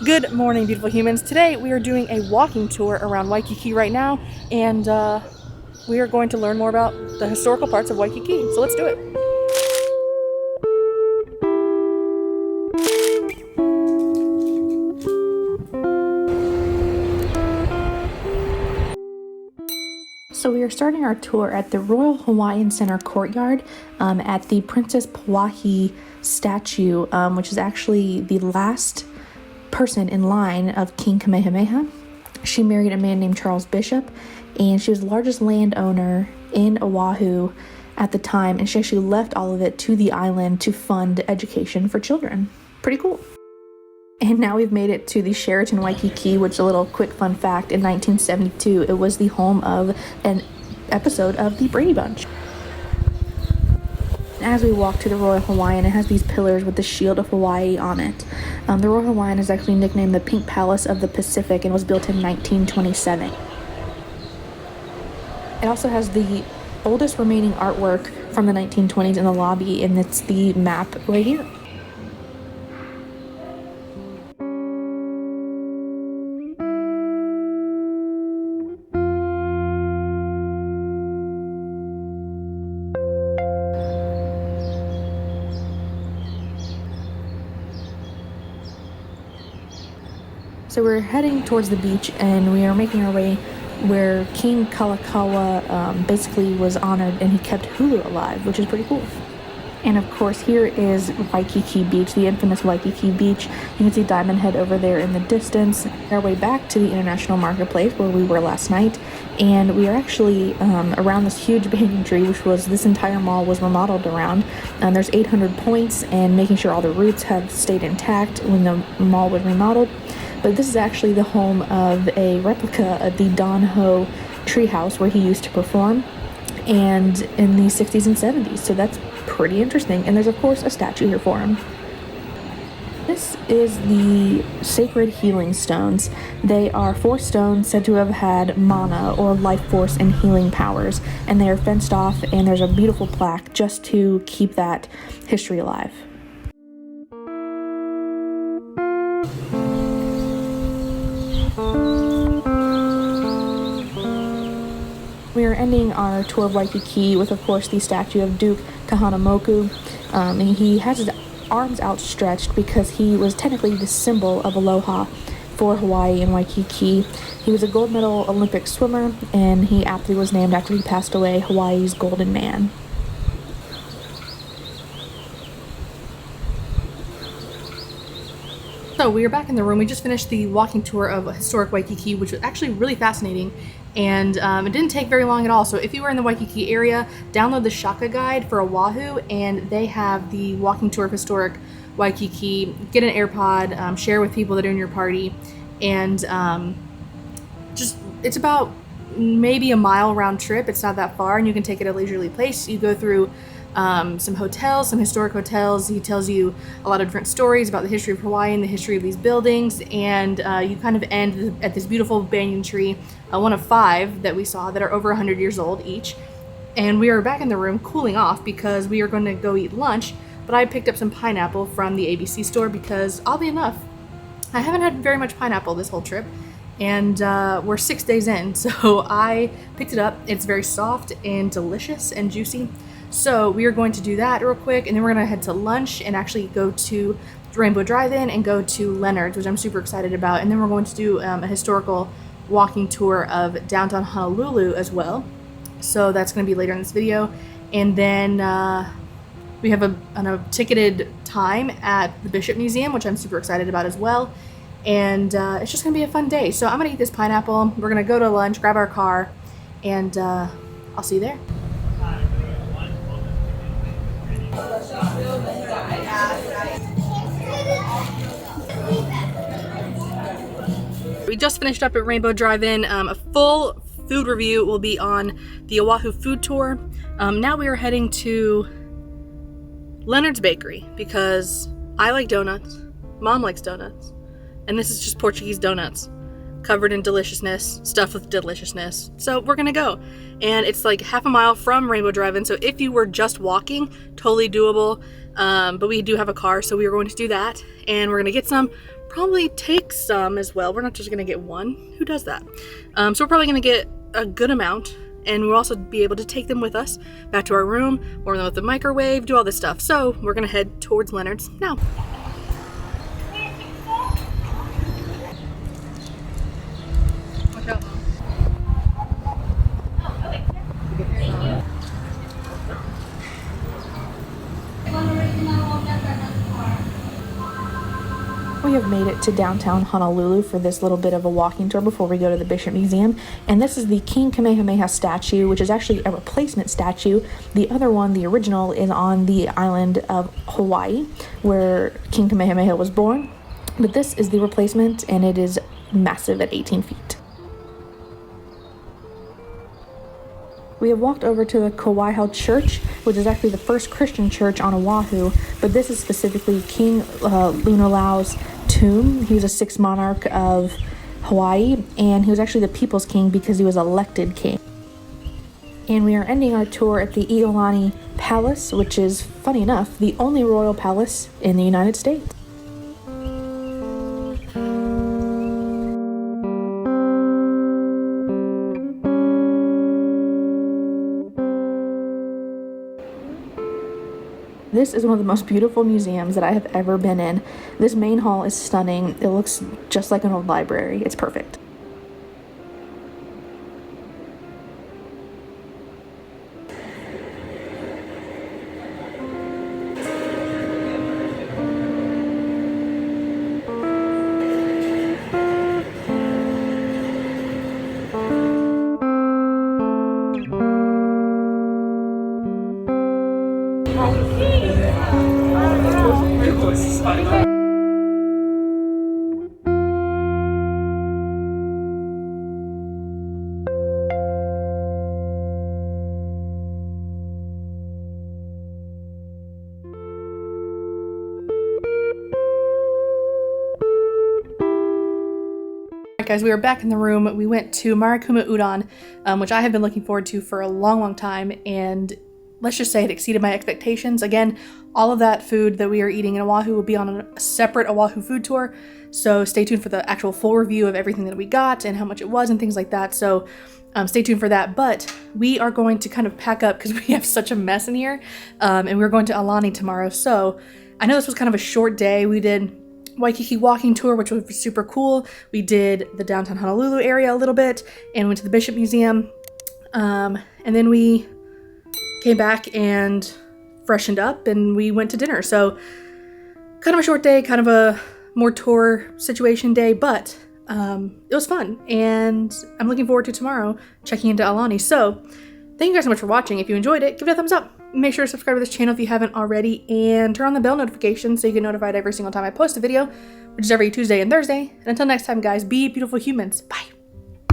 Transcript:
Good morning, beautiful humans. Today we are doing a walking tour around Waikiki right now, and we are going to learn more about the historical parts of Waikiki. So let's do it. So we are starting our tour at the Royal Hawaiian Center courtyard at the Princess Pauahi statue, which is actually the last person in line of King Kamehameha. She married a man named Charles Bishop, and she was the largest landowner in Oahu at the time, and she actually left all of it to the island to fund education for children. Pretty cool. And now we've made it to the Sheraton Waikiki, which is a little quick fun fact. In 1972, it was the home of an episode of The Brady Bunch. As we walk to the Royal Hawaiian, it has these pillars with the Shield of Hawaii on it. The Royal Hawaiian is actually nicknamed the Pink Palace of the Pacific and was built in 1927. It also has the oldest remaining artwork from the 1920s in the lobby, and it's the map right here. So we're heading towards the beach, and we are making our way where King Kalakaua basically was honored, and he kept hulu alive, which is pretty cool. And of course, here is Waikiki Beach, the infamous Waikiki Beach. You can see Diamond Head over there in the distance. Our way back to the International Marketplace where we were last night, and we are actually around this huge banyan tree, which was this entire mall was remodeled around. There's 800 points, and making sure all the roots have stayed intact when the mall was remodeled. But this is actually the home of a replica of the Don Ho treehouse where he used to perform, and in the 60s and 70s. So that's pretty interesting. And there's of course a statue here for him. This is the sacred healing stones. They are 4 stones said to have had mana or life force and healing powers, and they are fenced off, and there's a beautiful plaque just to keep that history alive. We are ending our tour of Waikiki with, of course, the statue of Duke Kahanamoku. And he has his arms outstretched because he was technically the symbol of aloha for Hawaii and Waikiki. He was a gold medal Olympic swimmer, and he aptly was named after he passed away Hawaii's Golden Man. So we are back in the room. We just finished the walking tour of historic Waikiki, which was actually really fascinating, and it didn't take very long at all. So if you were in the Waikiki area, download the Shaka guide for Oahu, and they have the walking tour of historic Waikiki. Get an AirPod, share with people that are in your party, and it's about maybe a mile round trip. It's not that far, and you can take it at a leisurely pace. You go through some hotels, some historic hotels. He tells you a lot of different stories about the history of Hawaii and the history of these buildings, and you kind of end at this beautiful banyan tree, one of 5 that we saw that are over 100 years old each. And we are back in the room cooling off because we are going to go eat lunch, but I picked up some pineapple from the ABC store because, oddly enough, I haven't had very much pineapple this whole trip, and we're 6 days in, so I picked it up. It's very soft and delicious and juicy. So we are going to do that real quick, and then we're going to head to lunch and actually go to Rainbow Drive-In and go to Leonard's, which I'm super excited about. And then we're going to do a historical walking tour of downtown Honolulu as well. So that's going to be later in this video. And then we have a ticketed time at the Bishop Museum, which I'm super excited about as well. And it's just going to be a fun day. So I'm going to eat this pineapple. We're going to go to lunch, grab our car, and I'll see you there. We just finished up at Rainbow Drive-In. A full food review will be on the Oahu food tour. Now we are heading to Leonard's Bakery because I like donuts, Mom likes donuts, and this is just Portuguese donuts covered in deliciousness, stuffed with deliciousness. So we're gonna go, and it's like half a mile from Rainbow Drive-In, so if you were just walking, totally doable. But we do have a car, so we are going to do that, and we're gonna get some, probably take some as well. We're not just gonna get one. Who does that? So we're probably gonna get a good amount, and we'll also be able to take them with us back to our room, warm them with the microwave, do all this stuff. So we're gonna head towards Leonard's now. Watch out, Mom. We have made it to downtown Honolulu for this little bit of a walking tour before we go to the Bishop Museum. And this is the King Kamehameha statue, which is actually a replacement statue. The other one, the original, is on the island of Hawaii, where King Kamehameha was born. But this is the replacement, and it is massive at 18 feet. We have walked over to the Kauai Church, which is actually the first Christian church on Oahu, but this is specifically King Lunalau's tomb. He was a sixth monarch of Hawaii, and he was actually the people's king because he was elected king. And we are ending our tour at the Iolani Palace, which is, funny enough, the only royal palace in the United States. This is one of the most beautiful museums that I have ever been in. This main hall is stunning. It looks just like an old library. It's perfect. Guys, we are back in the room. We went to Marakuma Udon, which I have been looking forward to for a long time, and let's just say it exceeded my expectations. Again, all of that food that we are eating in Oahu will be on a separate Oahu food tour, so stay tuned for the actual full review of everything that we got and how much it was and things like that. So stay tuned for that. But we are going to kind of pack up because we have such a mess in here, and we're going to Aulani tomorrow. So I know this was kind of a short day. We did Waikiki walking tour, which was super cool. We did the downtown Honolulu area a little bit and went to the Bishop Museum. And then we came back and freshened up and we went to dinner. So kind of a short day, kind of a more tour situation day, but it was fun. And I'm looking forward to tomorrow checking into Aulani. So thank you guys so much for watching. If you enjoyed it, give it a thumbs up. Make sure to subscribe to this channel if you haven't already, and turn on the bell notification so you get notified every single time I post a video, which is every Tuesday and Thursday. And until next time, guys, be beautiful humans. Bye.